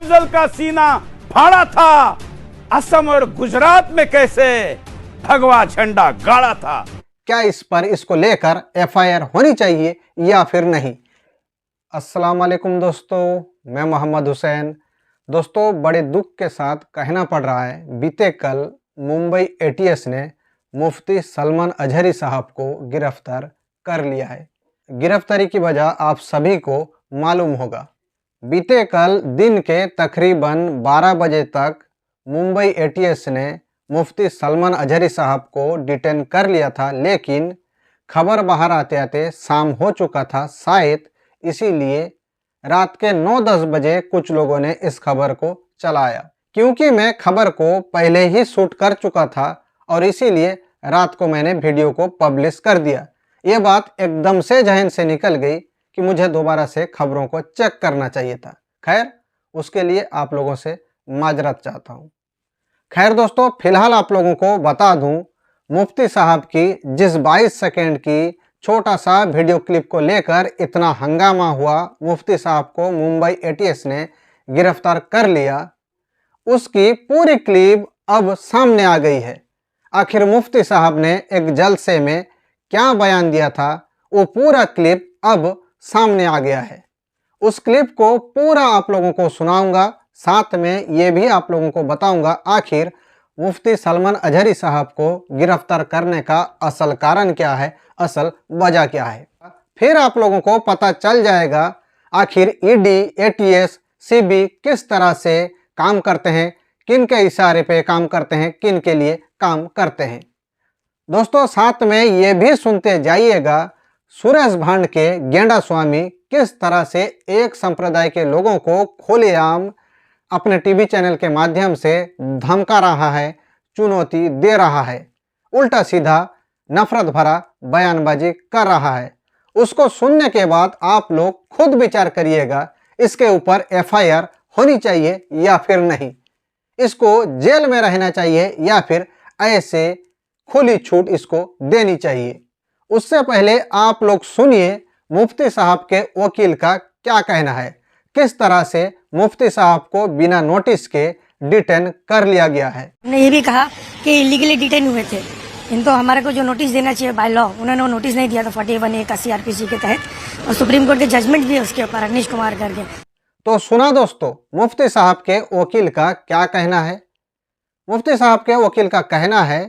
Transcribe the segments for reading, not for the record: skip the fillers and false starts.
अफजल का सीना फाड़ा था, असम और गुजरात में कैसे भगवा झंडा गाड़ा था। क्या इस पर इसको लेकर एफआईआर होनी चाहिए या फिर नहीं? अस्सलाम वालेकुम दोस्तों, मैं मोहम्मद हुसैन। दोस्तों, बड़े दुख के साथ कहना पड़ रहा है, बीते कल मुंबई एटीएस ने मुफ्ती सलमान अजहरी साहब को गिरफ्तार कर लिया है। गिरफ्तारी की वजह आप सभी को मालूम होगा। बीते कल दिन के तकरीबन 12 बजे तक मुंबई एटीएस ने मुफ्ती सलमान अजहरी साहब को डिटेन कर लिया था, लेकिन खबर बाहर आते आते शाम हो चुका था। शायद इसीलिए रात के 9-10 बजे कुछ लोगों ने इस खबर को चलाया। क्योंकि मैं खबर को पहले ही शूट कर चुका था और इसीलिए रात को मैंने वीडियो को पब्लिश कर दिया। ये बात एकदम से जहन से निकल गई कि मुझे दोबारा से खबरों को चेक करना चाहिए था। खैर, उसके लिए आप लोगों से माजरत चाहता हूँ। खैर दोस्तों, फिलहाल आप लोगों को बता दूं, मुफ्ती साहब की जिस 22 सेकेंड की छोटा सा वीडियो क्लिप को लेकर इतना हंगामा हुआ, मुफ्ती साहब को मुंबई एटीएस ने गिरफ्तार कर लिया, उसकी पूरी क्लिप अब सामने आ गई है। आखिर मुफ्ती साहब ने एक जलसे में क्या बयान दिया था, वो पूरा क्लिप अब सामने आ गया है। उस क्लिप को पूरा आप लोगों को सुनाऊंगा, साथ में ये भी आप लोगों को बताऊंगा आखिर मुफ्ती सलमान अजहरी साहब को गिरफ्तार करने का असल कारण क्या है, असल वजह क्या है। फिर आप लोगों को पता चल जाएगा आखिर ईडी, एटीएस, सीबी किस तरह से काम करते हैं, किन के इशारे पे काम करते हैं, किन के लिए काम करते हैं। दोस्तों, साथ में ये भी सुनते जाइएगा सुरेश भांड के गेंडा स्वामी किस तरह से एक संप्रदाय के लोगों को खुलेआम अपने टीवी चैनल के माध्यम से धमका रहा है, चुनौती दे रहा है, उल्टा सीधा नफरत भरा बयानबाजी कर रहा है। उसको सुनने के बाद आप लोग खुद विचार करिएगा, इसके ऊपर एफआईआर होनी चाहिए या फिर नहीं, इसको जेल में रहना चाहिए या फिर ऐसे खुली छूट इसको देनी चाहिए। उससे पहले आप लोग सुनिए मुफ्ती साहब के वकील का क्या कहना है, किस तरह से मुफ्ती साहब को बिना नोटिस के डिटेन कर लिया गया है। हमने ये भी कहा कि इलीगली डिटेन हुए थे, इनको हमारे को जो नोटिस देना चाहिए बाय लॉ, उन्होंने वो नोटिस नहीं दिया था 41A का सीआरपीसी के तहत, और सुप्रीम कोर्ट के जजमेंट भी है उसके ऊपर, अनिश कुमार करके। तो सुना दोस्तों, मुफ्ती साहब के वकील का क्या कहना है। मुफ्ती साहब के वकील का कहना है,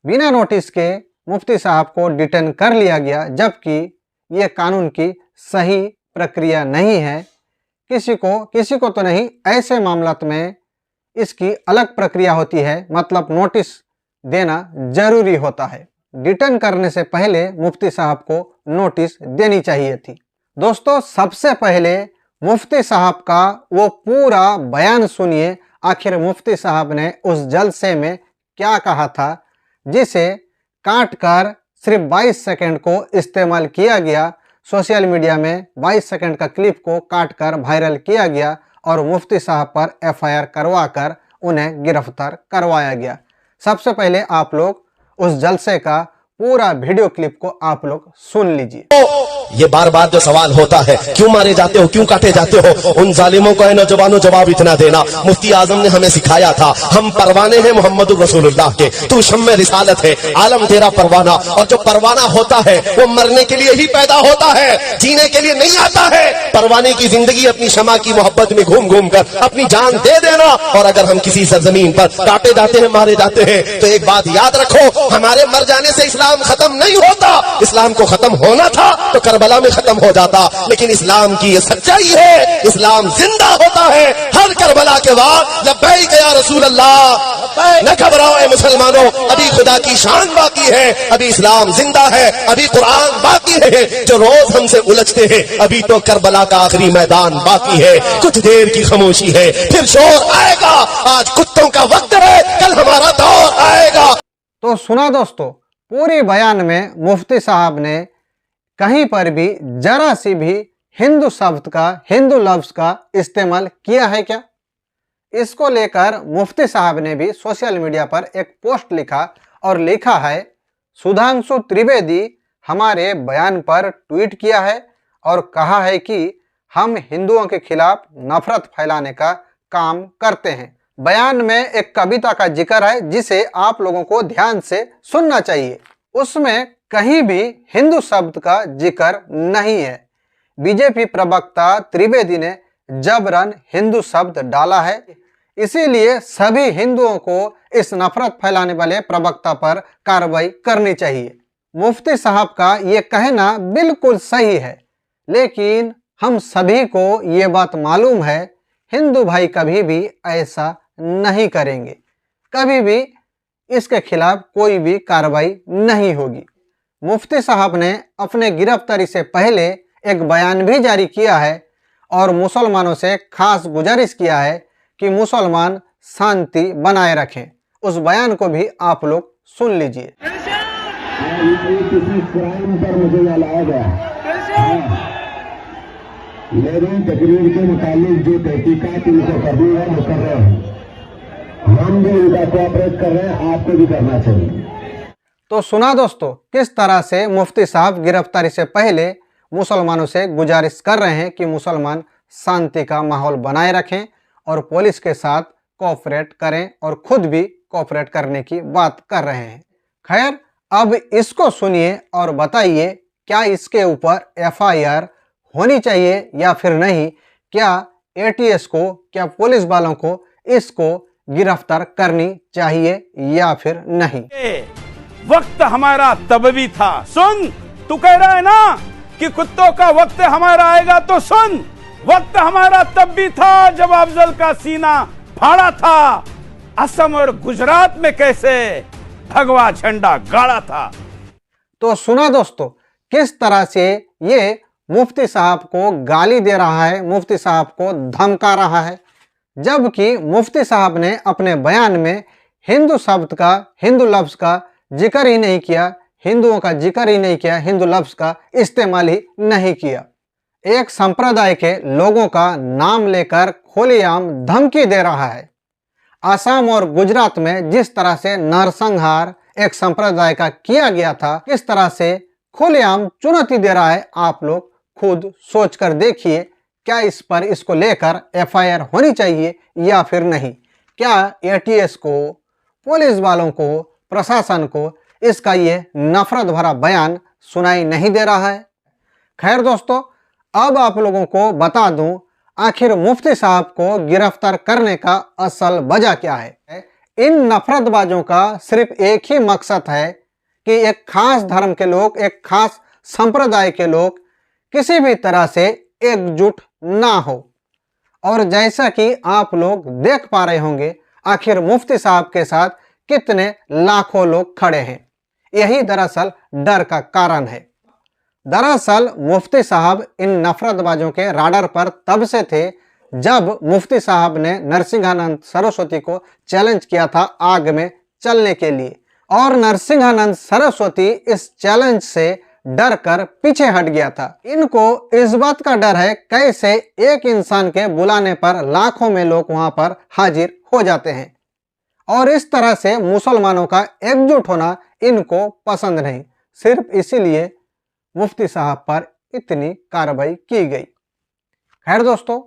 बिना नोटिस के मुफ्ती साहब को डिटेन कर लिया गया, जबकि ये कानून की सही प्रक्रिया नहीं है। किसी को तो नहीं, ऐसे मामलात में इसकी अलग प्रक्रिया होती है, मतलब नोटिस देना जरूरी होता है। डिटेन करने से पहले मुफ्ती साहब को नोटिस देनी चाहिए थी। दोस्तों, सबसे पहले मुफ्ती साहब का वो पूरा बयान सुनिए, आखिर मुफ्ती साहब ने उस जलसे में क्या कहा था, जिसे काट कर सिर्फ 22 सेकंड को इस्तेमाल किया गया। सोशल मीडिया में 22 सेकंड का क्लिप को काट कर वायरल किया गया और मुफ्ती साहब पर एफआईआर करवा कर उन्हें गिरफ्तार करवाया गया। सबसे पहले आप लोग उस जलसे का पूरा वीडियो क्लिप को आप लोग सुन लीजिए। ये बार बार जो सवाल होता है, क्यों मारे जाते हो, क्यों काटे जाते हो, उन जालिमों को है नौजवानों जवाब इतना देना। मुफ्ती आजम ने हमें सिखाया था, हम परवाने हैं मोहम्मद रसूलुल्लाह के, तू शम्मे रिसालत है, आलम तेरा परवाना। और जो परवाना होता है वो मरने के लिए ही पैदा होता है, जीने के लिए नहीं आता है। परवाने की जिंदगी अपनी शमा की मोहब्बत में घूम घूम कर अपनी जान दे देना। और अगर हम किसी सरजमीन पर काटे जाते हैं, मारे जाते हैं, तो एक बात याद रखो, हमारे मर जाने से इस्लाम खत्म नहीं होता। इस्लाम को खत्म होना था तो करबला में खत्म हो जाता, लेकिन इस्लाम की ये सच्चाई है, इस्लाम जिंदा होता है हर करबला के बाद। लब्बैक या रसूल अल्लाह, न घबराओ ए मुसलमानों, अभी खुदा की शान बाकी है, अभी इस्लाम जिंदा है, अभी कुरान बाकी है। जो रोज हमसे उलझते हैं, अभी तो करबला का आखिरी मैदान बाकी है। कुछ देर की खामोशी है, फिर शोर आएगा। आज कुत्तों का वक्त है, कल हमारा दौर आएगा। तो सुना दोस्तों, पूरी बयान में मुफ्ती साहब ने कहीं पर भी जरा सी भी हिंदू शब्द का, हिंदू लफ्ज का इस्तेमाल किया है क्या? इसको लेकर मुफ्ती साहब ने भी सोशल मीडिया पर एक पोस्ट लिखा और लिखा है, सुधांशु त्रिवेदी हमारे बयान पर ट्वीट किया है और कहा है कि हम हिंदुओं के खिलाफ नफरत फैलाने का काम करते हैं। बयान में एक कविता का जिक्र है जिसे आप लोगों को ध्यान से सुनना चाहिए। उसमें कहीं भी हिंदू शब्द का जिक्र नहीं है। बीजेपी प्रवक्ता त्रिवेदी ने जबरन हिंदू शब्द डाला है, इसीलिए सभी हिंदुओं को इस नफरत फैलाने वाले प्रवक्ता पर कार्रवाई करनी चाहिए। मुफ्ती साहब का ये कहना बिल्कुल सही है, लेकिन हम सभी को ये बात मालूम है हिंदू भाई कभी भी ऐसा नहीं करेंगे, कभी भी इसके खिलाफ कोई भी कार्रवाई नहीं होगी। मुफ्ती साहब ने अपने गिरफ्तारी से पहले एक बयान भी जारी किया है और मुसलमानों से खास गुजारिश किया है कि मुसलमान शांति बनाए रखें। उस बयान को भी आप लोग सुन लीजिए। किसी क्राइम पर मुझे यहाँ लाया गया, मेरी तकरीर के मुताबिक जो तहकीकात इनको करनी है वो कर रहे हैं, हम भी इनका कोऑपरेट कर रहे हैं, आपको भी करना चाहिए। तो सुना दोस्तों किस तरह से मुफ्ती साहब गिरफ्तारी से पहले मुसलमानों से गुजारिश कर रहे हैं कि मुसलमान शांति का माहौल बनाए रखें और पुलिस के साथ कोऑपरेट करें और खुद भी कोऑपरेट करने की बात कर रहे हैं। खैर, अब इसको सुनिए और बताइए क्या इसके ऊपर एफआईआर होनी चाहिए या फिर नहीं। क्या एटीएस को, क्या पुलिस वालों को इसको गिरफ्तार करनी चाहिए या फिर नहीं। वक्त हमारा तब भी था, सुन, तू कह रहा है ना कि कुत्तों का वक्त हमारा आएगा, तो सुन, वक्त हमारा तब भी था जब अफजल का सीना फाड़ा था, असम और गुजरात में कैसे भगवा झंडा गाड़ा था। तो सुना दोस्तों किस तरह से ये मुफ्ती साहब को गाली दे रहा है, मुफ्ती साहब को धमका रहा है, जबकि मुफ्ती साहब ने अपने बयान में हिंदू शब्द का, हिंदू लफ्ज का जिक्र ही नहीं किया, हिंदुओं का जिक्र ही नहीं किया, हिंदू लफ्ज का इस्तेमाल ही नहीं किया। एक संप्रदाय के लोगों का नाम लेकर खुलेआम धमकी दे रहा है। असम और गुजरात में जिस तरह से नरसंहार एक संप्रदाय का किया गया था, किस तरह से खुलेआम चुनौती दे रहा है, आप लोग खुद सोच कर देखिए। क्या इस पर, इसको लेकर एफआईआर होनी चाहिए या फिर नहीं। क्या एटीएस को, पुलिस वालों को, प्रशासन को इसका ये नफरत भरा बयान सुनाई नहीं दे रहा है। खैर दोस्तों, अब आप लोगों को बता दूं आखिर मुफ्ती साहब को गिरफ्तार करने का असल वजह क्या है। इन नफरतबाजों का सिर्फ एक ही मकसद है कि एक खास धर्म के लोग, एक खास संप्रदाय के लोग किसी भी तरह से एकजुट ना हो। और जैसा कि आप लोग देख पा रहे होंगे आखिर मुफ्ती साहब के साथ कितने लाखों लोग खड़े हैं। यही दरअसल डर का कारण है। दरअसल मुफ्ती साहब इन नफरतबाजों के राडार पर तब से थे जब मुफ्ती साहब ने नरसिंहानंद सरस्वती को चैलेंज किया था आग में चलने के लिए, और नरसिंहानंद सरस्वती इस चैलेंज से डर कर पीछे हट गया था। इनको इस बात का डर है कैसे एक इंसान के बुलाने पर लाखों में लोग वहां पर हाजिर हो जाते हैं, और इस तरह से मुसलमानों का एकजुट होना इनको पसंद नहीं। सिर्फ इसीलिए मुफ्ती साहब पर इतनी कार्रवाई की गई। खैर दोस्तों,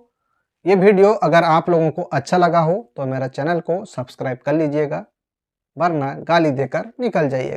ये वीडियो अगर आप लोगों को अच्छा लगा हो तो मेरा चैनल को सब्सक्राइब कर लीजिएगा, वरना गाली देकर निकल जाइएगा।